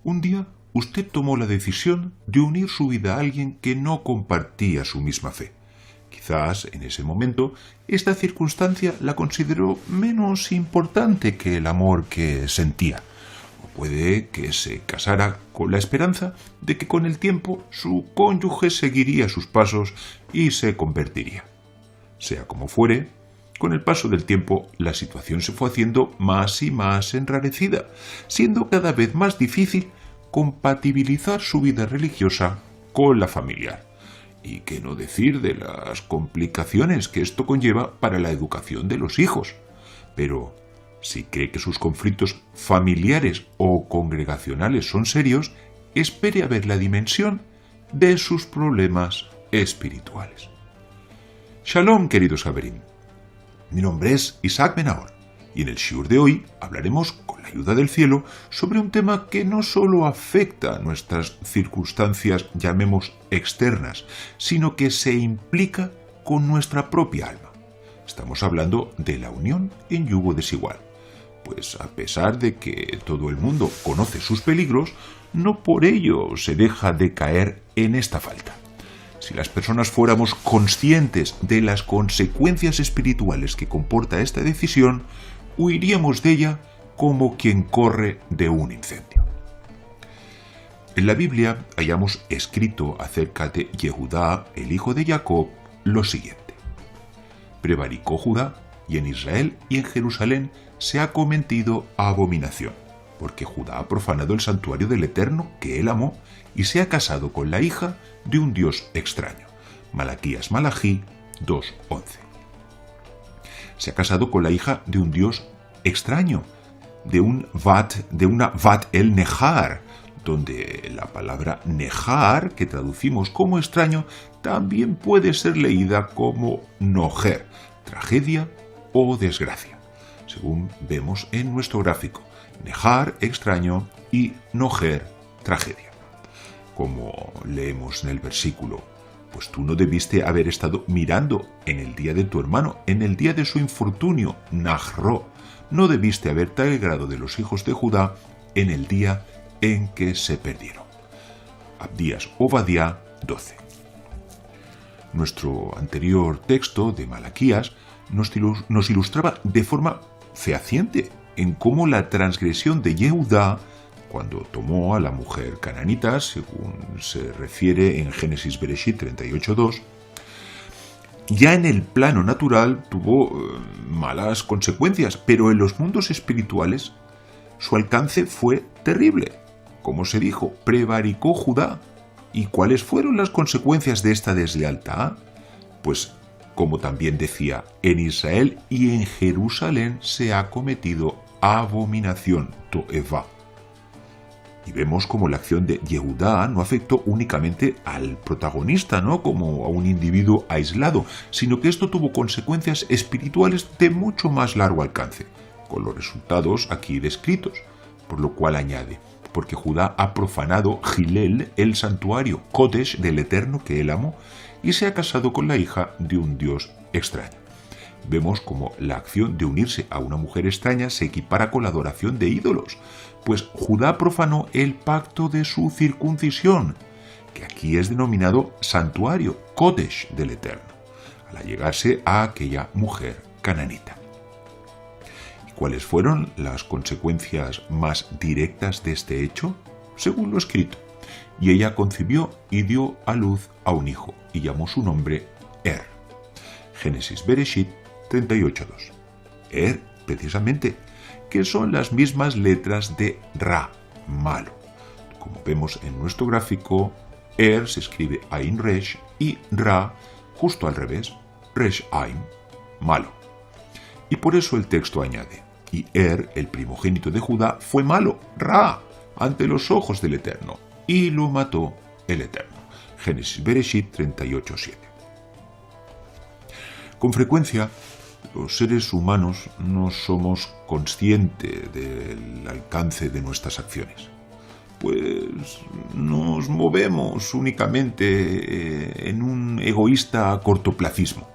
Un día usted tomó la decisión de unir su vida a alguien que no compartía su misma fe. Quizás en ese momento esta circunstancia la consideró menos importante que el amor que sentía. O puede que se casara con la esperanza de que con el tiempo su cónyuge seguiría sus pasos y se convertiría. Sea como fuere, con el paso del tiempo la situación se fue haciendo más y más enrarecida, siendo cada vez más difícil compatibilizar su vida religiosa con la familiar. Y qué no decir de las complicaciones que esto conlleva para la educación de los hijos. Pero si cree que sus conflictos familiares o congregacionales son serios, espere a ver la dimensión de sus problemas espirituales. Shalom, queridos Haverim. Mi nombre es Isaac Ben-Naor y en el shiur de hoy hablaremos, con la ayuda del cielo, sobre un tema que no solo afecta a nuestras circunstancias, llamemos externas, sino que se implica con nuestra propia alma. Estamos hablando de la unión en yugo desigual. Pues a pesar de que todo el mundo conoce sus peligros, no por ello se deja de caer en esta falta. Si las personas fuéramos conscientes de las consecuencias espirituales que comporta esta decisión, huiríamos de ella como quien corre de un incendio. En la Biblia hayamos escrito acerca de Yehudá, el hijo de Jacob, lo siguiente: prevaricó Judá, y en Israel y en Jerusalén se ha cometido abominación, porque Judá ha profanado el santuario del Eterno que él amó y se ha casado con la hija de un dios extraño. Malaquías Malají 2:11. Se ha casado con la hija de un dios extraño, de una Vat el Nehar, donde la palabra Nehar, que traducimos como extraño, también puede ser leída como Nojer, tragedia o desgracia, según vemos en nuestro gráfico. Nehar, extraño, y Nojer, tragedia. Como leemos en el versículo: pues tú no debiste haber estado mirando en el día de tu hermano, en el día de su infortunio, Najró. No debiste haberte alegrado de los hijos de Judá en el día en que se perdieron. Abdías Obadiah 12. Nuestro anterior texto de Malaquías nos ilustraba de forma fehaciente en cómo la transgresión de Yehudá, cuando tomó a la mujer cananita, según se refiere en Génesis Bereshit 38:2, ya en el plano natural tuvo malas consecuencias, pero en los mundos espirituales su alcance fue terrible. Como se dijo, prevaricó Judá. ¿Y cuáles fueron las consecuencias de esta deslealtad? Pues, como también decía, en Israel y en Jerusalén se ha cometido abominación, to'evá. Y vemos como la acción de Yehudá no afectó únicamente al protagonista, ¿no?, como a un individuo aislado, sino que esto tuvo consecuencias espirituales de mucho más largo alcance, con los resultados aquí descritos, por lo cual añade: porque Judá ha profanado Gilel, el santuario Kodesh del Eterno que él amó, y se ha casado con la hija de un dios extraño. Vemos como la acción de unirse a una mujer extraña se equipara con la adoración de ídolos, pues Judá profanó el pacto de su circuncisión, que aquí es denominado santuario, Kodesh del Eterno, al allegarse a aquella mujer cananita. ¿Y cuáles fueron las consecuencias más directas de este hecho? Según lo escrito: y ella concibió y dio a luz a un hijo, y llamó su nombre Er. Génesis Bereshit 38:2. Er, precisamente, que son las mismas letras de Ra, malo. Como vemos en nuestro gráfico, Er se escribe Ain Resh y Ra, justo al revés, Resh Ain, malo. Y por eso el texto añade: y Er, el primogénito de Judá, fue malo, Ra, ante los ojos del Eterno, y lo mató el Eterno. Génesis Bereshit 38:7. Con frecuencia, los seres humanos no somos conscientes del alcance de nuestras acciones, pues nos movemos únicamente en un egoísta cortoplacismo,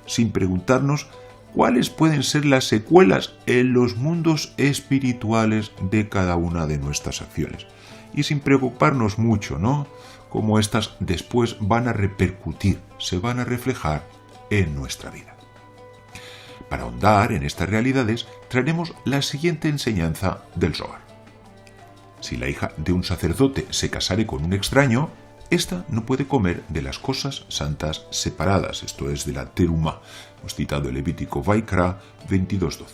sin preguntarnos cuáles pueden ser las secuelas en los mundos espirituales de cada una de nuestras acciones. y sin preocuparnos mucho, ¿no? Cómo éstas después van a repercutir, se van a reflejar en nuestra vida. Para ahondar en estas realidades, traeremos la siguiente enseñanza del Zohar. Si la hija de un sacerdote se casare con un extraño, ésta no puede comer de las cosas santas separadas, esto es de la terumá. Hemos citado el Levítico Vaikra 22:12.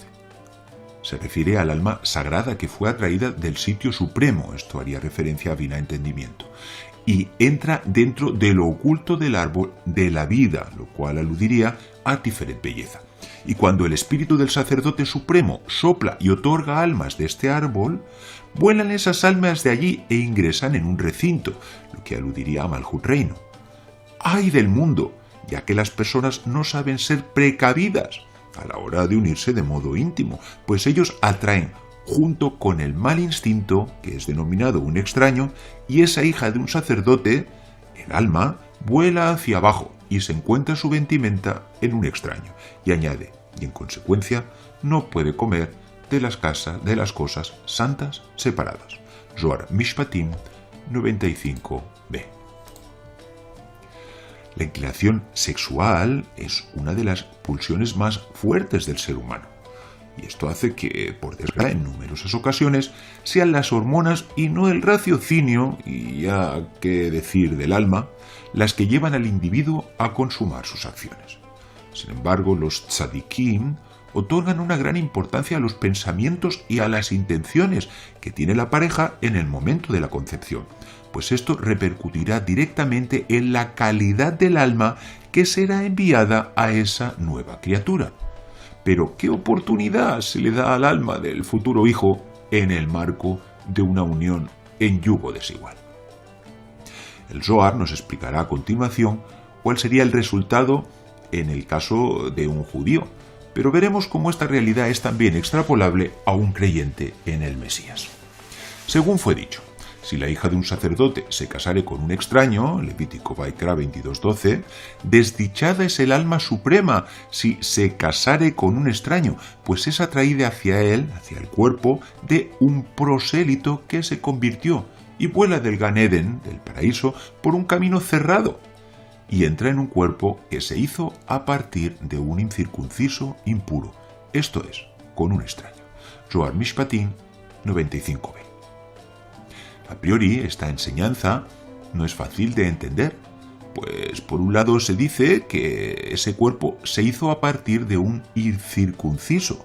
Se refiere al alma sagrada que fue atraída del sitio supremo, esto haría referencia a Binah Entendimiento, y entra dentro de lo oculto del árbol de la vida, lo cual aludiría a Tiferet Belleza. Y cuando el espíritu del sacerdote supremo sopla y otorga almas de este árbol, vuelan esas almas de allí e ingresan en un recinto, lo que aludiría a Malhut Reino. ¡Ay del mundo! Ya que las personas no saben ser precavidas a la hora de unirse de modo íntimo, pues ellos atraen junto con el mal instinto, que es denominado un extraño, y esa hija de un sacerdote, el alma, vuela hacia abajo y se encuentra su vestimenta en un extraño, y añade, y en consecuencia no puede comer de las cosas santas separadas. Zohar Mishpatim 95b. La inclinación sexual es una de las pulsiones más fuertes del ser humano. Y esto hace que, por desgracia, en numerosas ocasiones, sean las hormonas y no el raciocinio, y ya qué decir del alma, las que llevan al individuo a consumar sus acciones. Sin embargo, los tzadikim otorgan una gran importancia a los pensamientos y a las intenciones que tiene la pareja en el momento de la concepción, pues esto repercutirá directamente en la calidad del alma que será enviada a esa nueva criatura. Pero ¿qué oportunidad se le da al alma del futuro hijo en el marco de una unión en yugo desigual? El Zohar nos explicará a continuación cuál sería el resultado en el caso de un judío, pero veremos cómo esta realidad es también extrapolable a un creyente en el Mesías. Según fue dicho, si la hija de un sacerdote se casare con un extraño, Levítico Vaikra 22:12, desdichada es el alma suprema si se casare con un extraño, pues es atraída hacia él, hacia el cuerpo, de un prosélito que se convirtió y vuela del Gan Eden, del paraíso, por un camino cerrado, y entra en un cuerpo que se hizo a partir de un incircunciso impuro, esto es, con un extraño. Zohar Mishpatim 95b. A priori, esta enseñanza no es fácil de entender, pues por un lado se dice que ese cuerpo se hizo a partir de un incircunciso.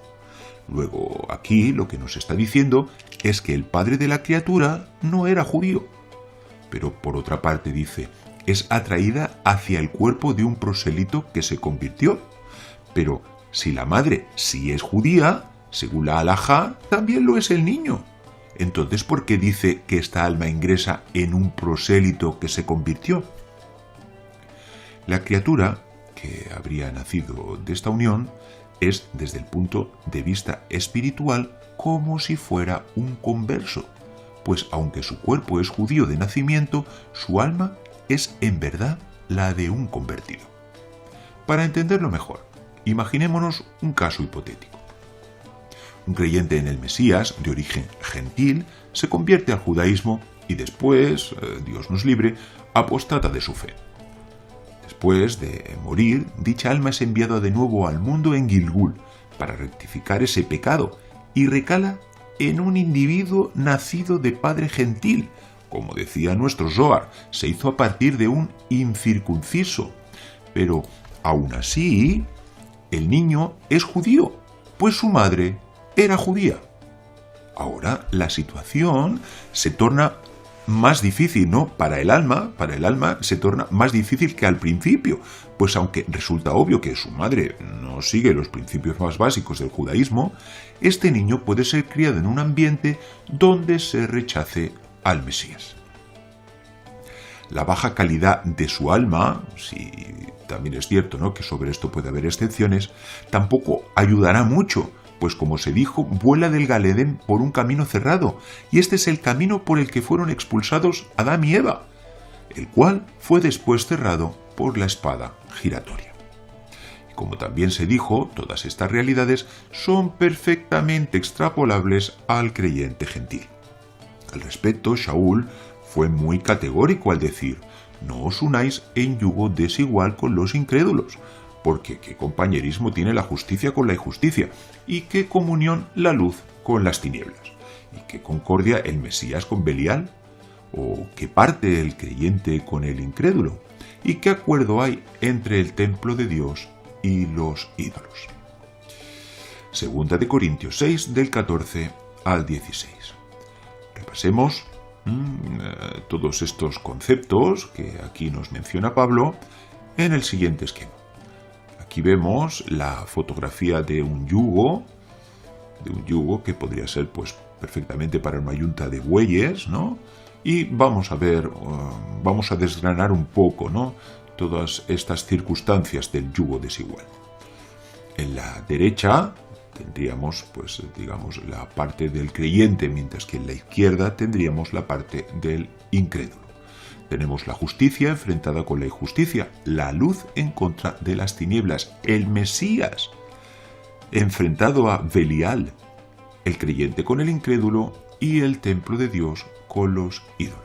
Luego, aquí lo que nos está diciendo es que el padre de la criatura no era judío. Pero por otra parte dice, es atraída hacia el cuerpo de un prosélito que se convirtió. Pero si la madre sí es judía, según la halajá, también lo es el niño. Entonces, ¿por qué dice que esta alma ingresa en un prosélito que se convirtió? La criatura que habría nacido de esta unión es, desde el punto de vista espiritual, como si fuera un converso, pues aunque su cuerpo es judío de nacimiento, su alma es en verdad la de un convertido. Para entenderlo mejor, imaginémonos un caso hipotético. Un creyente en el Mesías, de origen gentil, se convierte al judaísmo y después, Dios nos libre, apostata de su fe. Después de morir, dicha alma es enviada de nuevo al mundo en Gilgul para rectificar ese pecado y recala en un individuo nacido de padre gentil. Como decía nuestro Zohar, se hizo a partir de un incircunciso. Pero, aún así, el niño es judío, pues su madre era judía. Ahora la situación se torna más difícil, ¿no? Para el alma se torna más difícil que al principio, pues aunque resulta obvio que su madre no sigue los principios más básicos del judaísmo, este niño puede ser criado en un ambiente donde se rechace al Mesías. La baja calidad de su alma, si también es cierto, ¿no?, que sobre esto puede haber excepciones, tampoco ayudará mucho, pues como se dijo, vuela del Gan Eden por un camino cerrado, y este es el camino por el que fueron expulsados Adán y Eva, el cual fue después cerrado por la espada giratoria. Y como también se dijo, todas estas realidades son perfectamente extrapolables al creyente gentil. Al respecto, Shaul fue muy categórico al decir: no os unáis en yugo desigual con los incrédulos, porque qué compañerismo tiene la justicia con la injusticia, y qué comunión la luz con las tinieblas, y qué concordia el Mesías con Belial, o qué parte el creyente con el incrédulo, y qué acuerdo hay entre el templo de Dios y los ídolos. Segunda de Corintios 6, del 14 al 16. Repasemos todos estos conceptos que aquí nos menciona Pablo en el siguiente esquema. Aquí vemos la fotografía de un yugo que podría ser pues perfectamente para una yunta de bueyes, ¿no? Y vamos a ver, vamos a desgranar un poco, ¿no?, todas estas circunstancias del yugo desigual. En la derecha tendríamos, pues, digamos, la parte del creyente, mientras que en la izquierda tendríamos la parte del incrédulo. Tenemos la justicia enfrentada con la injusticia, la luz en contra de las tinieblas, el Mesías enfrentado a Belial, el creyente con el incrédulo y el templo de Dios con los ídolos.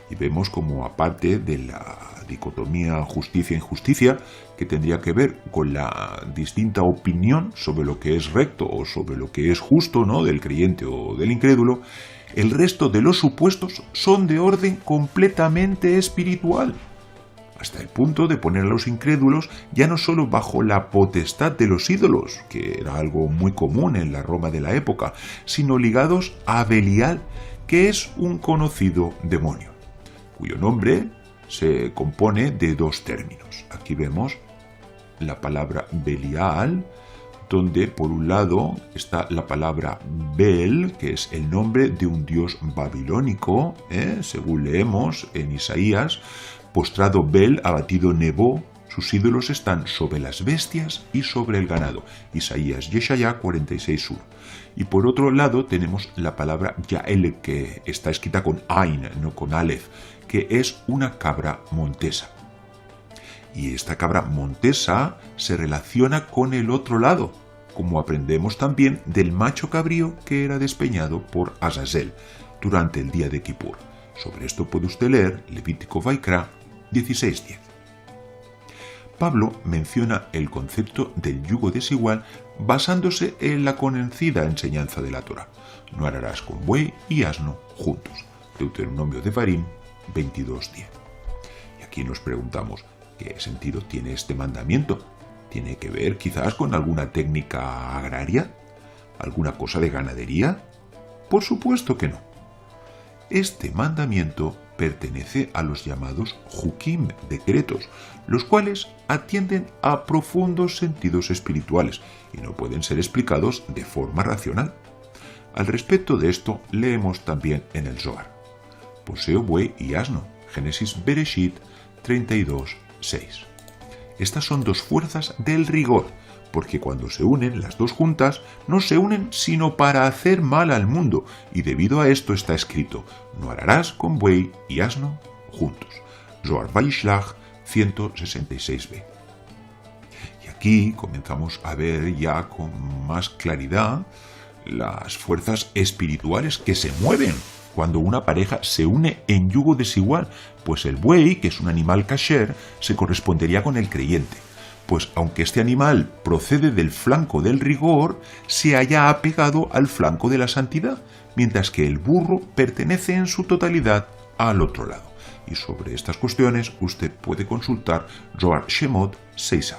Y vemos como, aparte de la dicotomía justicia-injusticia, que tendría que ver con la distinta opinión sobre lo que es recto o sobre lo que es justo, ¿no?, del creyente o del incrédulo, el resto de los supuestos son de orden completamente espiritual, hasta el punto de poner a los incrédulos ya no solo bajo la potestad de los ídolos, que era algo muy común en la Roma de la época, sino ligados a Belial, que es un conocido demonio, cuyo nombre se compone de dos términos. Aquí vemos la palabra Belial, donde por un lado está la palabra Bel, que es el nombre de un dios babilónico, según leemos en Isaías: postrado Bel, abatido Nebo, sus ídolos están sobre las bestias y sobre el ganado. Isaías, Yeshayá 46:1. Y por otro lado tenemos la palabra Yael, que está escrita con Ain, no con Aleph, que es una cabra montesa. Y esta cabra montesa se relaciona con el otro lado, como aprendemos también del macho cabrío que era despeñado por Azazel durante el día de Kippur. Sobre esto puede usted leer Levítico Vaikra 16:10. Pablo menciona el concepto del yugo desigual basándose en la conocida enseñanza de la Torá: no ararás con buey y asno juntos. Deuteronomio Devarim 22:10. Y aquí nos preguntamos, ¿qué sentido tiene este mandamiento? ¿Tiene que ver quizás con alguna técnica agraria? ¿Alguna cosa de ganadería? Por supuesto que no. Este mandamiento pertenece a los llamados Jukim, decretos, los cuales atienden a profundos sentidos espirituales y no pueden ser explicados de forma racional. Al respecto de esto, leemos también en el Zohar: poseo buey y asno, Génesis Bereshit 32:6. Estas son dos fuerzas del rigor, porque cuando se unen las dos juntas, no se unen sino para hacer mal al mundo, y debido a esto está escrito: no ararás con buey y asno juntos. Zohar Vaishlach 166b. Y aquí comenzamos a ver ya con más claridad las fuerzas espirituales que se mueven cuando una pareja se une en yugo desigual, pues el buey, que es un animal kasher, se correspondería con el creyente, pues aunque este animal procede del flanco del rigor, se halla apegado al flanco de la santidad, mientras que el burro pertenece en su totalidad al otro lado. Y sobre estas cuestiones usted puede consultar Zohar Shemot 6a.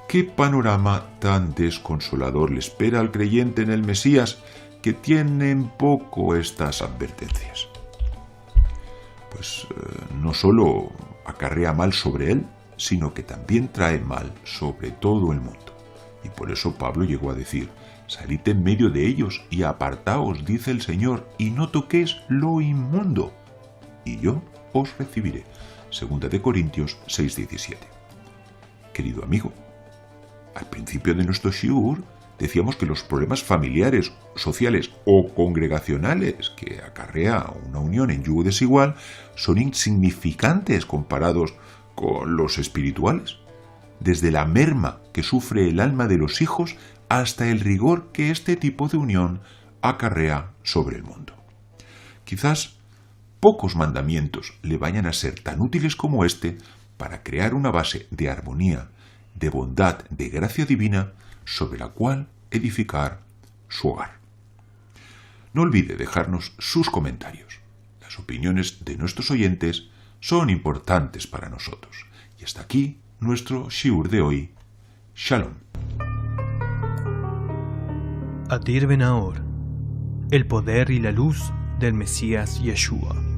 ¿Qué panorama tan desconsolador le espera al creyente en el Mesías, que tienen poco estas advertencias? Pues no solo acarrea mal sobre él, sino que también trae mal sobre todo el mundo. Y por eso Pablo llegó a decir: salid en medio de ellos y apartaos, dice el Señor, y no toquéis lo inmundo, y yo os recibiré. Segunda de Corintios 6:17. Querido amigo, al principio de nuestro shiur decíamos que los problemas familiares, sociales o congregacionales que acarrea una unión en yugo desigual son insignificantes comparados con los espirituales, desde la merma que sufre el alma de los hijos hasta el rigor que este tipo de unión acarrea sobre el mundo. Quizás pocos mandamientos le vayan a ser tan útiles como este para crear una base de armonía, de bondad, de gracia divina sobre la cual edificar su hogar. No olvide dejarnos sus comentarios. Las opiniones de nuestros oyentes son importantes para nosotros. Y hasta aquí nuestro shiur de hoy. Shalom. Adir Ben Ahor, el poder y la luz del Mesías Yeshua.